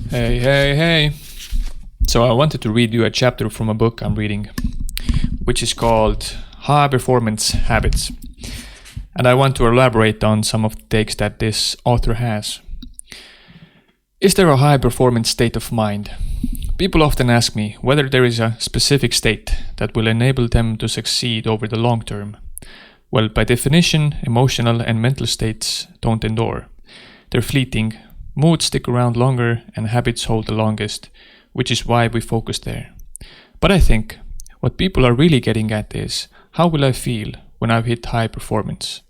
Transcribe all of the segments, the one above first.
Hey. So I wanted to read you a chapter from a book I'm reading, which is called High Performance Habits. And I want to elaborate on some of the takes that this author has. Is there a high performance state of mind? People often ask me whether there is a specific state that will enable them to succeed over the long term. Well, by definition, emotional and mental states don't endure. They're fleeting, moods stick around longer, and habits hold the longest, which is why we focus there. But I think what people are really getting at is, how will I feel when I've hit high performance?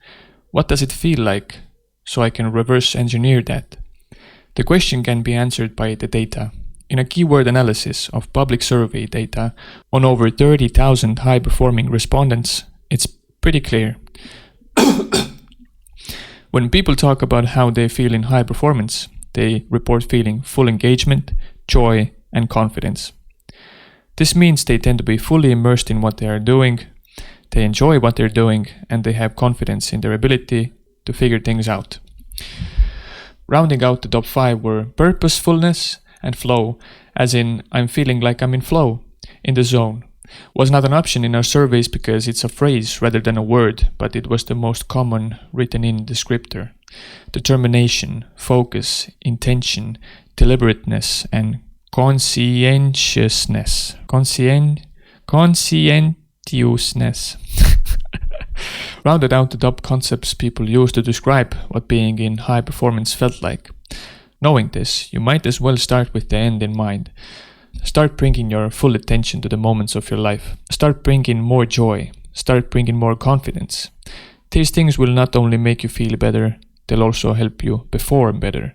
What does it feel like, so I can reverse engineer that? The question can be answered by the data. In a keyword analysis of public survey data on over 30,000 high-performing respondents, it's pretty clear. When people talk about how they feel in high performance, they report feeling full engagement, joy, and confidence. This means they tend to be fully immersed in what they are doing, they enjoy what they're doing, and they have confidence in their ability to figure things out. Rounding out the top 5 were purposefulness and flow, as in, I'm feeling like I'm in flow, in the zone. Was not an option in our surveys because it's a phrase rather than a word, but it was the most common written in descriptor. Determination, focus, intention, deliberateness, and conscientiousness. Conscientiousness. Rounded out the top concepts people use to describe what being in high performance felt like. Knowing this, you might as well start with the end in mind. Start bringing your full attention to the moments of your life. Start bringing more joy. Start bringing more confidence. These things will not only make you feel better, they'll also help you perform better.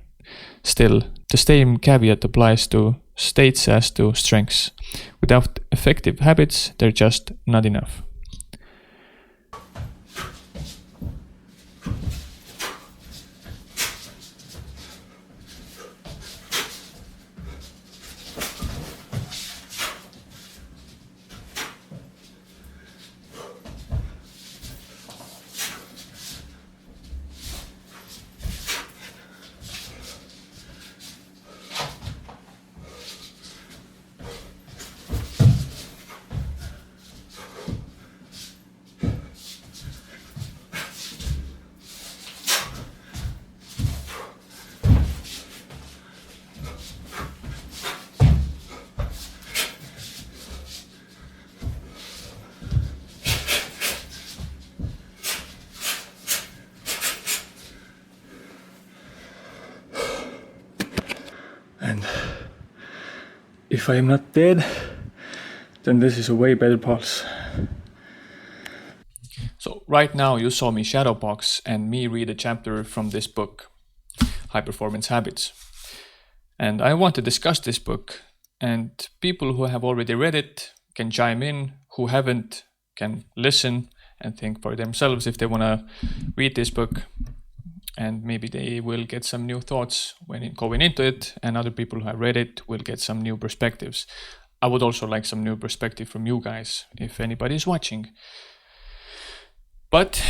Still, the same caveat applies to states as to strengths. Without effective habits, they're just not enough. And if I am not dead, then this is a way better pulse. So right now you saw me shadowbox and me read a chapter from this book, High Performance Habits. And I want to discuss this book, and people who have already read it can chime in, who haven't can listen and think for themselves if they want to read this book. And maybe they will get some new thoughts when going into it, and other people who have read it will get some new perspectives. I would also like some new perspective from you guys, if anybody is watching. But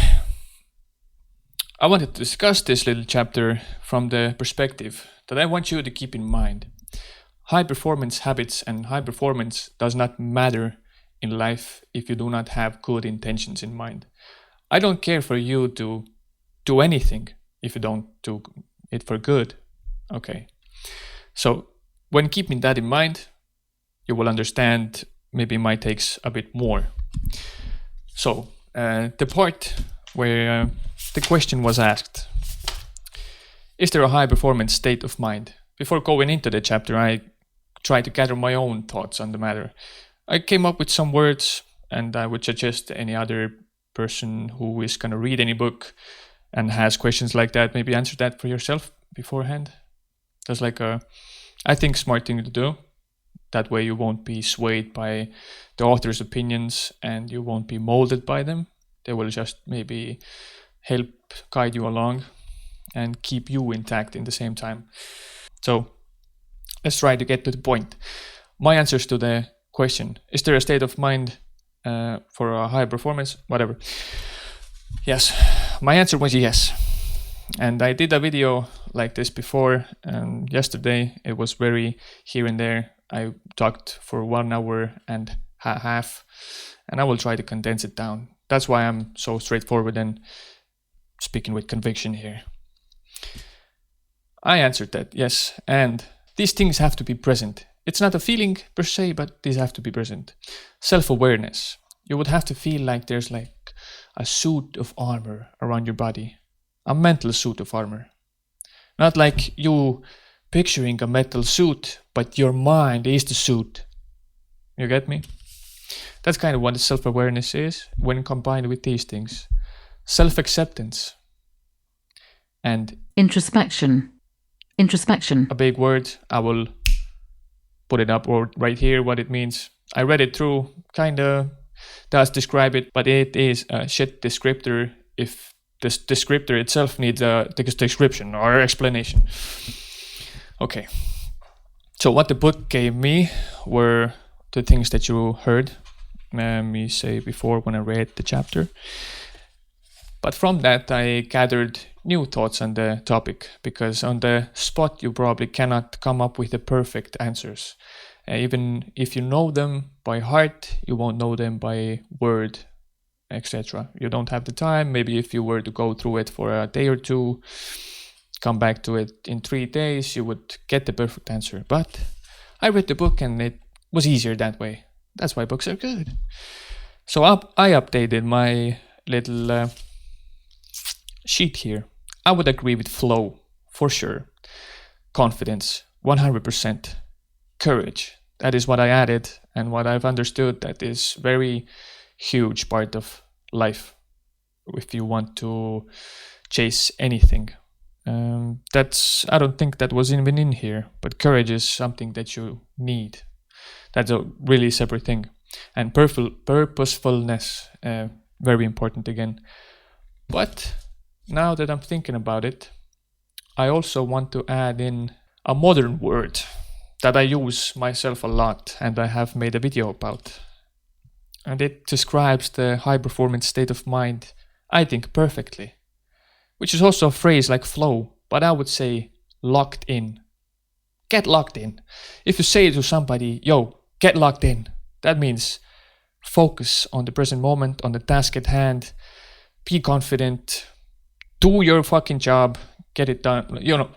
I wanted to discuss this little chapter from the perspective that I want you to keep in mind. High performance habits and high performance does not matter in life if you do not have good intentions in mind. I don't care for you to do anything if you don't do it for good. Okay. So when keeping that in mind, you will understand maybe my takes a bit more. So the part where the question was asked, is there a high performance state of mind? Before going into the chapter, I tried to gather my own thoughts on the matter. I came up with some words, and I would suggest any other person who is going to read any book and has questions like that, maybe answer that for yourself beforehand. That's like I think, smart thing to do. That way you won't be swayed by the author's opinions and you won't be molded by them. They will just maybe help guide you along and keep you intact in the same time. So let's try to get to the point. My answers to the question, is there a state of mind for a high performance? Whatever. Yes, my answer was yes. And I did a video like this before, and yesterday it was very here and there. I talked for 1 hour and a half, and I will try to condense it down. That's why I'm so straightforward and speaking with conviction here. I answered that, yes, and these things have to be present. It's not a feeling per se, but these have to be present. Self-awareness. You would have to feel like there's like a suit of armor around your body. A mental suit of armor. Not like you picturing a metal suit, but your mind is the suit. You get me? That's kind of what self-awareness is when combined with these things. Self-acceptance. And introspection. A big word. I will put it up right here what it means. I read it through, kind of does describe it, but it is a shit descriptor if the descriptor itself needs a description or explanation. Okay. So what the book gave me were the things that you heard me say before when I read the chapter. But from that I gathered new thoughts on the topic, because on the spot you probably cannot come up with the perfect answers. Even if you know them by heart, you won't know them by word, etc. You don't have the time. Maybe if you were to go through it for a day or two, come back to it in 3 days, you would get the perfect answer. But I read the book and it was easier that way. That's why books are good. So I updated my little sheet here. I would agree with flow, for sure. Confidence, 100%. Courage, that is what I added, and what I've understood that is very huge part of life if you want to chase anything. I don't think that was even in here, but courage is something that you need. That's a really separate thing. And purposefulness, very important again. But now that I'm thinking about it, I also want to add in a modern word that I use myself a lot and I have made a video about. And it describes the high performance state of mind, I think, perfectly. Which is also a phrase like flow, but I would say locked in. Get locked in. If you say to somebody, yo, get locked in, that means focus on the present moment, on the task at hand, be confident, do your fucking job, get it done. You know,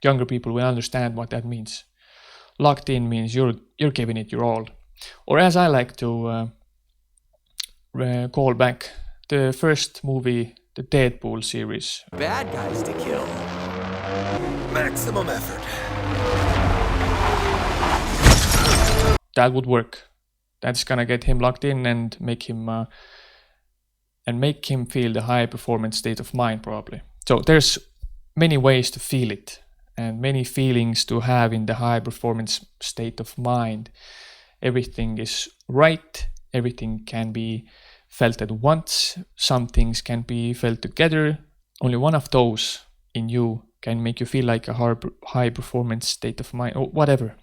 younger people will understand what that means. Locked in means you're giving it your all. Or as I like to call back the first movie, the Deadpool series. Bad guys to kill. Maximum effort. That would work. That's gonna get him locked in and make him feel the high performance state of mind, probably. So there's many ways to feel it and many feelings to have in the high performance state of mind. Everything is right. Everything can be felt at once. Some things can be felt together. Only one of those in you can make you feel like a high performance state of mind or whatever.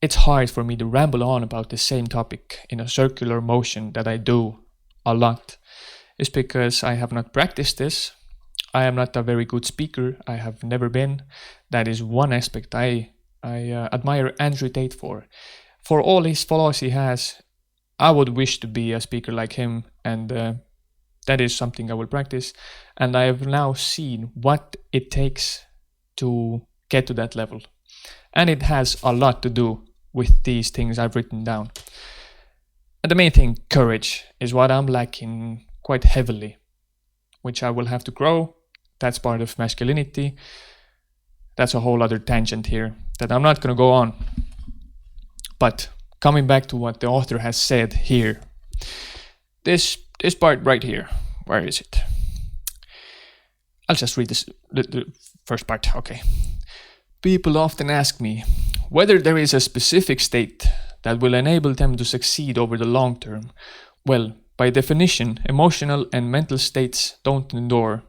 It's hard for me to ramble on about the same topic in a circular motion that I do a lot. It's because I have not practiced this. I am not a very good speaker. I have never been. That is one aspect I admire Andrew Tate for. For all his flaws he has, I would wish to be a speaker like him, and that is something I will practice. And I have now seen what it takes to get to that level. And it has a lot to do with these things I've written down. And the main thing, courage, is what I'm lacking quite heavily, which I will have to grow. That's part of masculinity. That's a whole other tangent here that I'm not going to go on. But coming back to what the author has said here, this part right here, where is it? I'll just read this, the first part, okay. People often ask me whether there is a specific state that will enable them to succeed over the long term. Well, by definition, emotional and mental states don't endure.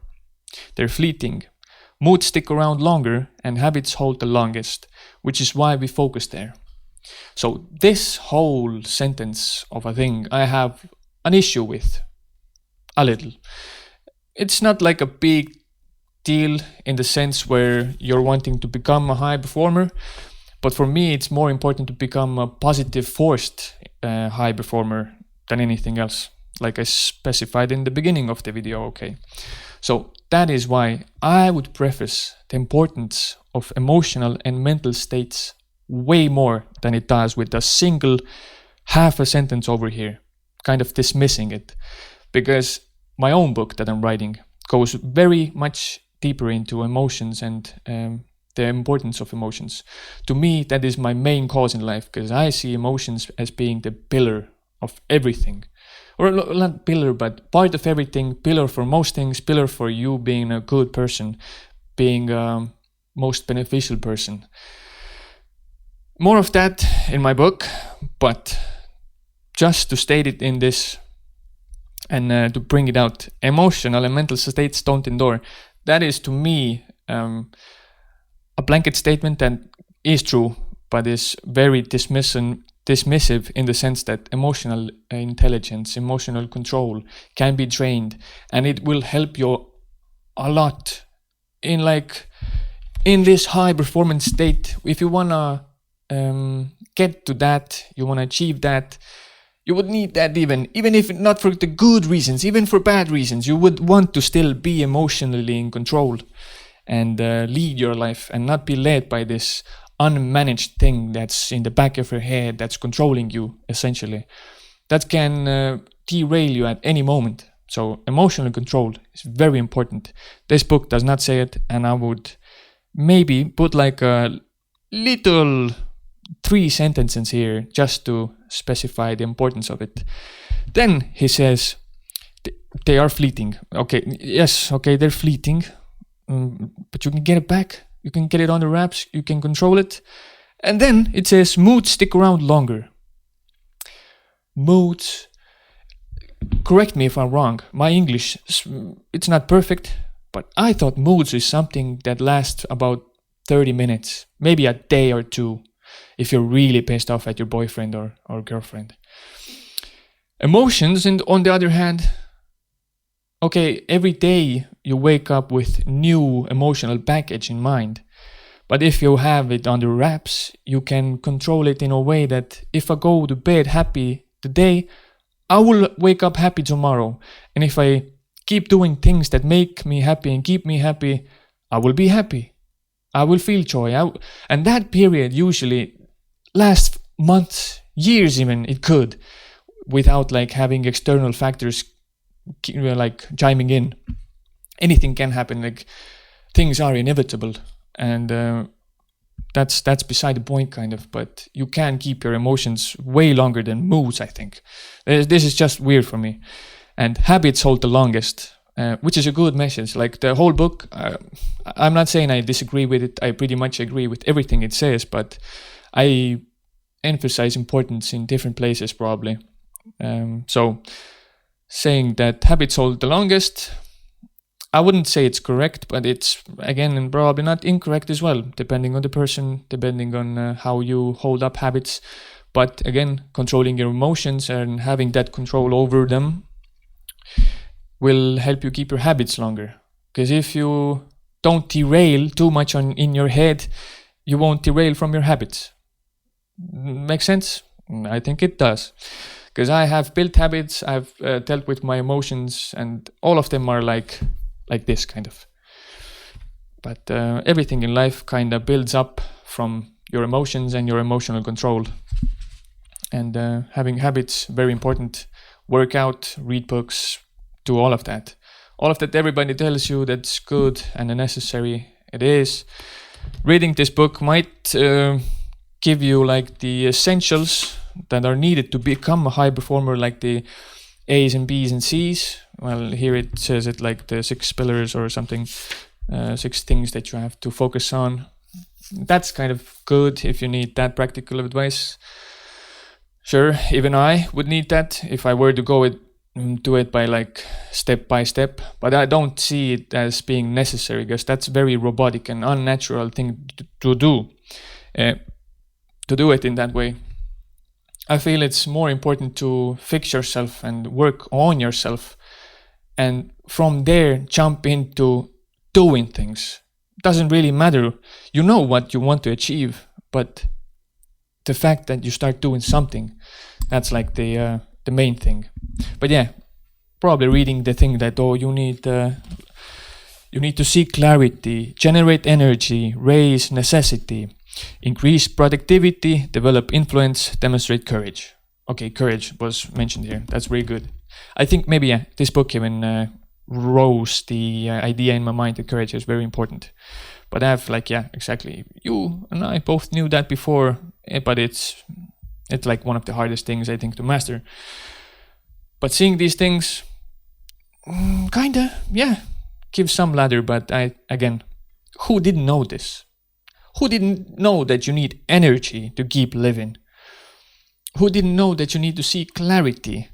They're fleeting. Moods stick around longer and habits hold the longest, which is why we focus there. So this whole sentence of a thing I have an issue with, a little. It's not like a big deal in the sense where you're wanting to become a high performer. But for me, it's more important to become a positive forced high performer than anything else, like I specified in the beginning of the video, okay? So that is why I would preface the importance of emotional and mental states way more than it does with a single half a sentence over here, kind of dismissing it. Because my own book that I'm writing goes very much deeper into emotions and the importance of emotions. To me, that is my main cause in life, because I see emotions as being the pillar of everything. Or not pillar, but part of everything, pillar for most things, pillar for you being a good person, being a most beneficial person. More of that in my book, but just to state it in this and to bring it out, emotional and mental states don't endure. That is to me a blanket statement that is true, but is very dismissive in the sense that emotional intelligence, emotional control can be trained, and it will help you a lot in this high performance state. If you wanna get to that, you wanna achieve that, you would need that even if not for the good reasons, even for bad reasons, you would want to still be emotionally in control and lead your life and not be led by this unmanaged thing that's in the back of your head that's controlling you, essentially. That can derail you at any moment. So emotional control is very important. This book does not say it, and I would maybe put like a little 3 sentences here just to specify the importance of it. Then he says, they are fleeting. Okay, yes, okay, they're fleeting. But you can get it back, you can get it on the wraps, you can control it. And then it says moods stick around longer. Moods, correct me if I'm wrong, my English, it's not perfect, but I thought moods is something that lasts about 30 minutes, maybe a day or 2, if you're really pissed off at your boyfriend or girlfriend. Emotions, and on the other hand, okay, every day you wake up with new emotional baggage in mind. But if you have it under wraps, you can control it in a way that if I go to bed happy today, I will wake up happy tomorrow. And if I keep doing things that make me happy and keep me happy, I will be happy. I will feel joy. And that period usually lasts months, years even, it could, without like having external factors like chiming in. Anything can happen, like things are inevitable, and that's beside the point kind of, but you can keep your emotions way longer than moods, I think. This is just weird for me. And habits hold the longest, which is a good message. Like the whole book, I'm not saying I disagree with it, I pretty much agree with everything it says, but I emphasize importance in different places probably. So saying that habits hold the longest, I wouldn't say it's correct, but it's, again, probably not incorrect as well, depending on the person, depending on how you hold up habits. But again, controlling your emotions and having that control over them will help you keep your habits longer. Because if you don't derail too much in your head, you won't derail from your habits. Makes sense? I think it does. Because I have built habits, I've dealt with my emotions, and all of them are like this kind of. But everything in life kind of builds up from your emotions and your emotional control. And having habits, very important. Work out, read books, do all of that. All of that everybody tells you that's good and necessary. It is. Reading this book might give you like the essentials that are needed to become a high performer, like the A's and B's and C's. Well, here it says it like the 6 pillars or something, 6 things that you have to focus on. That's kind of good if you need that practical advice. Sure, even I would need that if I were to do it by like step by step, but I don't see it as being necessary, because that's very robotic and unnatural thing to do it in that way. I feel it's more important to fix yourself and work on yourself, and from there jump into doing things. Doesn't really matter. You know what you want to achieve, but the fact that you start doing something, that's like the main thing. But yeah, probably reading the thing that you need to seek clarity, generate energy, raise necessity, increase productivity, develop influence, demonstrate courage. Okay, courage was mentioned here. That's really good. I think maybe this book even rose the idea in my mind that courage is very important. But I've exactly. You and I both knew that before, but it's like one of the hardest things I think to master. But seeing these things, kinda, gives some ladder. But again, who didn't know this? Who didn't know that you need energy to keep living? Who didn't know that you need to see clarity?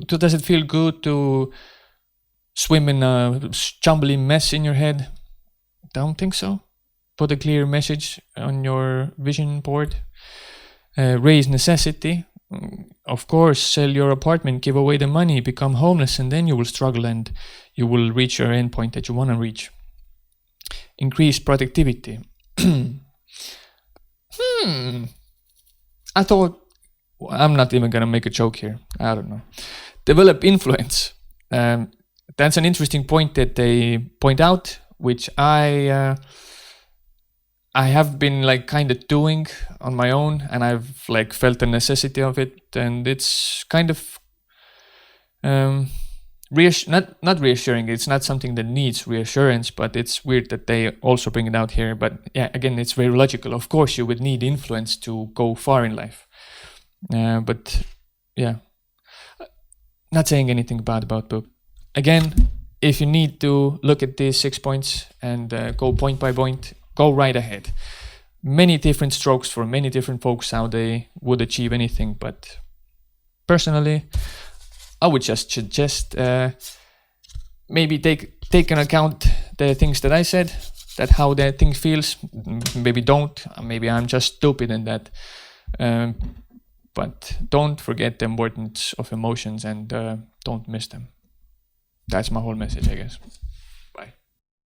Does it feel good to swim in a jumbling mess in your head? Don't think so. Put a clear message on your vision board. Raise necessity. Of course, sell your apartment, give away the money, become homeless, and then you will struggle and you will reach your endpoint that you want to reach. Increase productivity. I thought, I'm not even gonna make a joke here. I don't know. Develop influence. That's an interesting point that they point out, which I have been kind of doing on my own, and I've felt the necessity of it, and it's kind of not reassuring. It's not something that needs reassurance, but it's weird that they also bring it out here. But yeah, again, it's very logical. Of course, you would need influence to go far in life. But yeah, not saying anything bad about book. Again, if you need to look at these 6 points and go point by point, go right ahead. Many different strokes for many different folks how they would achieve anything, but personally, I would just suggest maybe take into account the things that I said, that how that thing feels. Maybe don't. Maybe I'm just stupid in that. But don't forget the importance of emotions and don't miss them. That's my whole message, I guess.